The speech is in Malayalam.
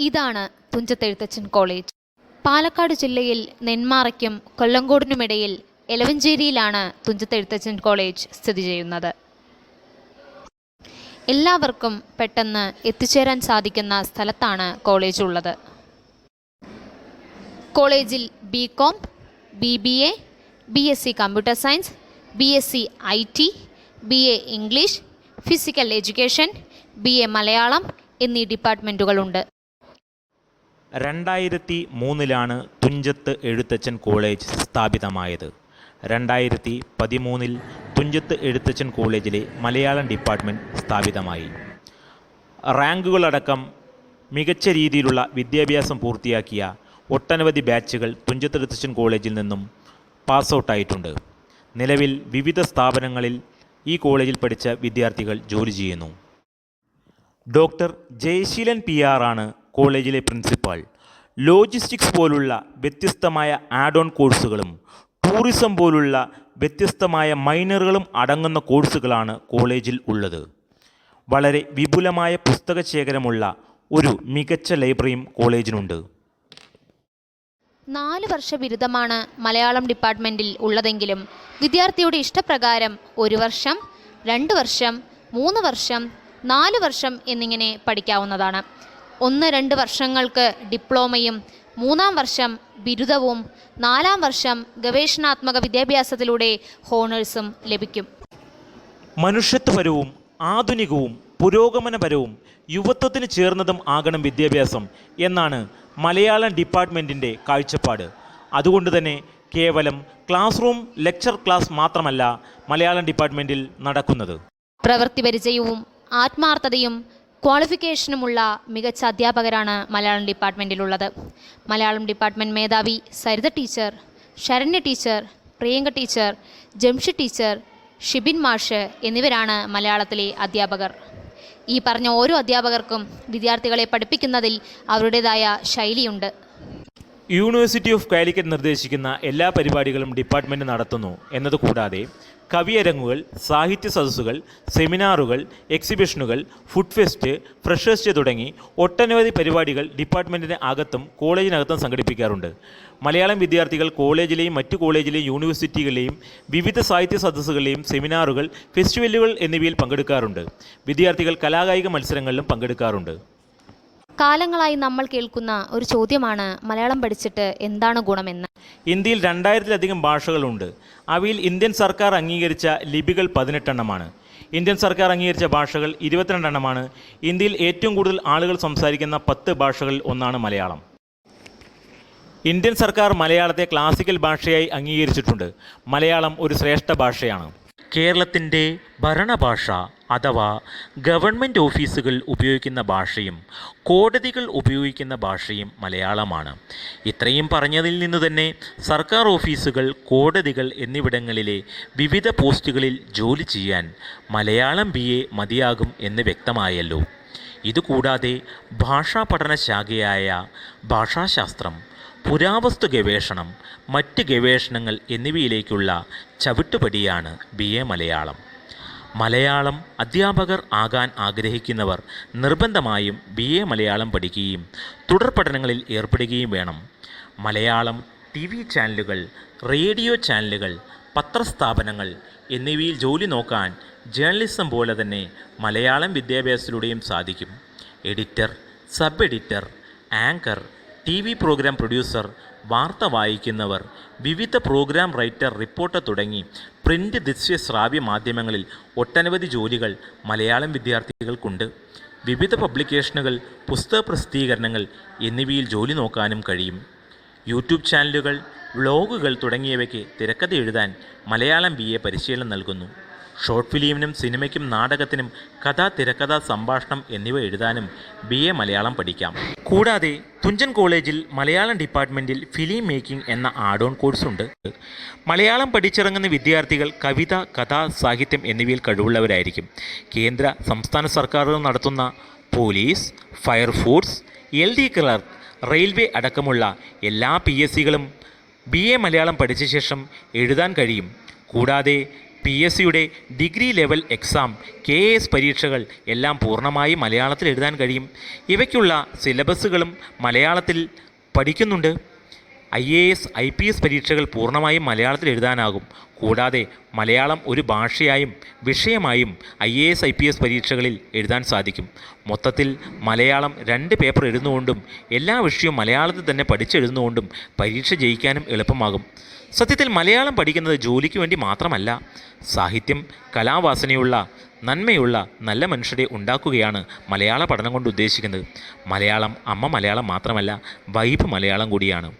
ഇതാണ് തുഞ്ചത്തെഴുത്തച്ഛൻ കോളേജ്. പാലക്കാട് ജില്ലയിൽ നെന്മാറയ്ക്കും കൊല്ലങ്കോടിനുമിടയിൽ എലവഞ്ചേരിയിലാണ് തുഞ്ചത്തെഴുത്തച്ഛൻ കോളേജ് സ്ഥിതി ചെയ്യുന്നത്. എല്ലാവർക്കും പെട്ടെന്ന് എത്തിച്ചേരാൻ സാധിക്കുന്ന സ്ഥലത്താണ് കോളേജ് ഉള്ളത്. കോളേജിൽ BCom, BBA, BSc computer science, BSc IT, BA English, physical education, BA Malayalam എന്നീ ഡിപ്പാർട്ട്മെൻറ്റുകളുണ്ട്. 2003 തുഞ്ചത്ത് എഴുത്തച്ഛൻ കോളേജ് സ്ഥാപിതമായത്. 2013 തുഞ്ചത്ത് എഴുത്തച്ഛൻ കോളേജിലെ മലയാളം ഡിപ്പാർട്ട്മെൻറ്റ് സ്ഥാപിതമായി. റാങ്കുകളടക്കം മികച്ച രീതിയിലുള്ള വിദ്യാഭ്യാസം പൂർത്തിയാക്കിയ ഒട്ടനവധി ബാച്ചുകൾ തുഞ്ചത്ത് എഴുത്തച്ഛൻ കോളേജിൽ നിന്നും പാസ് ഔട്ടായിട്ടുണ്ട്. നിലവിൽ വിവിധ സ്ഥാപനങ്ങളിൽ ഈ കോളേജിൽ പഠിച്ച വിദ്യാർത്ഥികൾ ജോലി ചെയ്യുന്നു. ഡോക്ടർ ജയശീലൻ PR ആണ് കോളേജിലെ പ്രിൻസിപ്പാൾ. ലോജിസ്റ്റിക്സ് പോലുള്ള വ്യത്യസ്തമായ ആഡ് ഓൺ കോഴ്സുകളും ടൂറിസം പോലുള്ള വ്യത്യസ്തമായ മൈനറുകളും അടങ്ങുന്ന കോഴ്സുകളാണ് കോളേജിൽ ഉള്ളത്. വളരെ വിപുലമായ പുസ്തക ശേഖരമുള്ള ഒരു മികച്ച ലൈബ്രറിയും കോളേജിനുണ്ട്. 4 വർഷ ബിരുദമാണ് മലയാളം ഡിപ്പാർട്ട്മെൻറ്റിൽ ഉള്ളതെങ്കിലും വിദ്യാർത്ഥിയുടെ ഇഷ്ടപ്രകാരം 1 വർഷം, 2 വർഷം, 3 വർഷം, 4 വർഷം എന്നിങ്ങനെ പഠിക്കാവുന്നതാണ്. 1-2 വർഷങ്ങൾക്ക് ഡിപ്ലോമയും, 3-ാം വർഷം ബിരുദവും, 4-ാം വർഷം ഗവേഷണാത്മക വിദ്യാഭ്യാസത്തിലൂടെ ഹോണേഴ്സും ലഭിക്കും. മനുഷ്യത്വപരവും ആധുനികവും പുരോഗമനപരവും യുവത്വത്തിന് ചേർന്നതും ആകണം വിദ്യാഭ്യാസം എന്നാണ് മലയാളം ഡിപ്പാർട്ട്മെൻറ്റിൻ്റെ കാഴ്ചപ്പാട്. അതുകൊണ്ട് തന്നെ കേവലം ക്ലാസ് റൂം ലെക്ചർ ക്ലാസ് മാത്രമല്ല മലയാളം ഡിപ്പാർട്ട്മെൻറ്റിൽ നടക്കുന്നത്. പ്രവൃത്തി പരിചയവും ആത്മാർത്ഥതയും ക്വാളിഫിക്കേഷനുമുള്ള മികച്ച അധ്യാപകരാണ് മലയാളം ഡിപ്പാർട്ട്മെൻറ്റിലുള്ളത്. മലയാളം ഡിപ്പാർട്ട്മെൻറ്റ് മേധാവി Saritha teacher, Saranya teacher, Priyanka teacher, Jamshi teacher, Shibin മാഷ് എന്നിവരാണ് മലയാളത്തിലെ അധ്യാപകർ. ഈ പറഞ്ഞ ഓരോ അധ്യാപകർക്കും വിദ്യാർത്ഥികളെ പഠിപ്പിക്കുന്നതിൽ അവരുടേതായ ശൈലിയുണ്ട്. യൂണിവേഴ്സിറ്റി ഓഫ് കാലിക്കറ്റ് നിർദ്ദേശിക്കുന്ന എല്ലാ പരിപാടികളും ഡിപ്പാർട്ട്മെൻറ്റ് നടത്തുന്നു എന്നതുകൂടാതെ കവിയരങ്ങുകൾ, സാഹിത്യ സദസ്സുകൾ, സെമിനാറുകൾ, എക്സിബിഷനുകൾ, ഫുഡ് ഫെസ്റ്റ്, ഫ്രഷേഴ്സ് തുടങ്ങി ഒട്ടനവധി പരിപാടികൾ ഡിപ്പാർട്ട്മെൻറ്റിന് അകത്തും കോളേജിനകത്തും സംഘടിപ്പിക്കാറുണ്ട്. മലയാളം വിദ്യാർത്ഥികൾ കോളേജിലെയും മറ്റു കോളേജിലെയും യൂണിവേഴ്സിറ്റികളിലെയും വിവിധ സാഹിത്യ സദസ്സുകളിലെയും സെമിനാറുകൾ, ഫെസ്റ്റിവലുകൾ എന്നിവയിൽ പങ്കെടുക്കാറുണ്ട്. വിദ്യാർത്ഥികൾ കലാകായിക മത്സരങ്ങളിലും പങ്കെടുക്കാറുണ്ട്. കാലങ്ങളായി നമ്മൾ കേൾക്കുന്ന ഒരു ചോദ്യമാണ് മലയാളം പഠിച്ചിട്ട് എന്താണ് ഗുണമെന്ന്. ഇന്ത്യയിൽ 2000-ലധികം ഭാഷകളുണ്ട്. അവയിൽ ഇന്ത്യൻ സർക്കാർ അംഗീകരിച്ച ലിപികൾ 18 എണ്ണമാണ്. ഇന്ത്യൻ സർക്കാർ അംഗീകരിച്ച ഭാഷകൾ 22 എണ്ണമാണ്. ഇന്ത്യയിൽ ഏറ്റവും കൂടുതൽ ആളുകൾ സംസാരിക്കുന്ന 10 ഭാഷകളിൽ ഒന്നാണ് മലയാളം. ഇന്ത്യൻ സർക്കാർ മലയാളത്തെ ക്ലാസിക്കൽ ഭാഷയായി അംഗീകരിച്ചിട്ടുണ്ട്. മലയാളം ഒരു ശ്രേഷ്ഠ ഭാഷയാണ്. കേരളത്തിൻ്റെ ഭരണഭാഷ അഥവാ ഗവൺമെൻറ് ഓഫീസുകൾ ഉപയോഗിക്കുന്ന ഭാഷയും കോടതികൾ ഉപയോഗിക്കുന്ന ഭാഷയും മലയാളമാണ്. ഇത്രയും പറഞ്ഞതിൽ നിന്ന് തന്നെ സർക്കാർ ഓഫീസുകൾ, കോടതികൾ എന്നിവിടങ്ങളിലെ വിവിധ പോസ്റ്റുകളിൽ ജോലി ചെയ്യാൻ മലയാളം BA മതിയാകും എന്ന് വ്യക്തമായല്ലോ. ഇതുകൂടാതെ ഭാഷാ പഠന ശാഖയായ ഭാഷാശാസ്ത്രം, പുരാവസ്തു ഗവേഷണം, മറ്റ് ഗവേഷണങ്ങൾ എന്നിവയിലേക്കുള്ള ചവിട്ടുപടിയാണ് BA മലയാളം. മലയാളം അധ്യാപകർ ആകാൻ ആഗ്രഹിക്കുന്നവർ നിർബന്ധമായും BA മലയാളം പഠിക്കുകയും തുടർ പഠനങ്ങളിൽ ഏർപ്പെടുകയും വേണം. മലയാളം TV ചാനലുകൾ, റേഡിയോ ചാനലുകൾ, പത്രസ്ഥാപനങ്ങൾ എന്നിവയിൽ ജോലി നോക്കാൻ ജേർണലിസം പോലെ തന്നെ മലയാളം വിദ്യാഭ്യാസത്തിലൂടെയും സാധിക്കും. Editor, sub editor, anchor, TV programme producer, വാർത്ത വായിക്കുന്നവർ, വിവിധ പ്രോഗ്രാം റൈറ്റർ, റിപ്പോർട്ടർ തുടങ്ങി പ്രിൻ്റ്, ദൃശ്യ, ശ്രാവ്യ മാധ്യമങ്ങളിൽ ഒട്ടനവധി ജോലികൾ മലയാളം വിദ്യാർത്ഥികൾക്കുണ്ട്. വിവിധ പബ്ലിക്കേഷനുകൾ, പുസ്തക പ്രസിദ്ധീകരണങ്ങൾ എന്നിവയിൽ ജോലി നോക്കാനും കഴിയും. യൂട്യൂബ് ചാനലുകൾ, വ്ലോഗുകൾ തുടങ്ങിയവയ്ക്ക് തിരക്കഥ എഴുതാൻ മലയാളം BA പരിശീലനം നൽകുന്നു. ഷോർട്ട് ഫിലിമിനും സിനിമയ്ക്കും നാടകത്തിനും കഥ, തിരക്കഥ, സംഭാഷണം എന്നിവ എഴുതാനും BA മലയാളം പഠിക്കാം. കൂടാതെ തുഞ്ചൻ കോളേജിൽ മലയാളം ഡിപ്പാർട്ട്മെൻറ്റിൽ ഫിലിം മേക്കിംഗ് എന്ന ആഡ് ഓൺ കോഴ്സുണ്ട്. മലയാളം പഠിച്ചിറങ്ങുന്ന വിദ്യാർത്ഥികൾ കവിത, കഥ, സാഹിത്യം എന്നിവയിൽ കഴിവുള്ളവരായിരിക്കും. കേന്ദ്ര സംസ്ഥാന സർക്കാരുകൾ നടത്തുന്ന police, fire force, LD clerk, railway അടക്കമുള്ള എല്ലാ PSCകളും BA മലയാളം പഠിച്ച ശേഷം എഴുതാൻ കഴിയും. കൂടാതെ PSCയുടെ ഡിഗ്രി ലെവൽ എക്സാം, KS പരീക്ഷകൾ എല്ലാം പൂർണ്ണമായി മലയാളത്തിൽ എഴുതാൻ കഴിയും. ഇവയ്ക്കുള്ള സിലബസുകളും മലയാളത്തിൽ പഠിക്കുന്നുണ്ട്. IAS, IPS പരീക്ഷകൾ പൂർണ്ണമായും മലയാളത്തിൽ എഴുതാനാകും. കൂടാതെ മലയാളം ഒരു ഭാഷയായും വിഷയമായും IAS, IPS പരീക്ഷകളിൽ എഴുതാൻ സാധിക്കും. മൊത്തത്തിൽ മലയാളം 2 പേപ്പർ എഴുതുന്നുകൊണ്ടും എല്ലാ വിഷയവും മലയാളത്തിൽ തന്നെ പഠിച്ചെഴുതുന്നുകൊണ്ടും പരീക്ഷ ജയിക്കാനും എളുപ്പമാകും. സത്യത്തിൽ മലയാളം പഠിക്കുന്നത് ജോലിക്ക് വേണ്ടി മാത്രമല്ല, സാഹിത്യം, കലാവാസനയുള്ള, നന്മയുള്ള നല്ല മനുഷ്യരെ ഉണ്ടാക്കുകയാണ് മലയാള പഠനം കൊണ്ട് ഉദ്ദേശിക്കുന്നത്. മലയാളം അമ്മ മലയാളം മാത്രമല്ല, വൈബ് മലയാളം കൂടിയാണ്.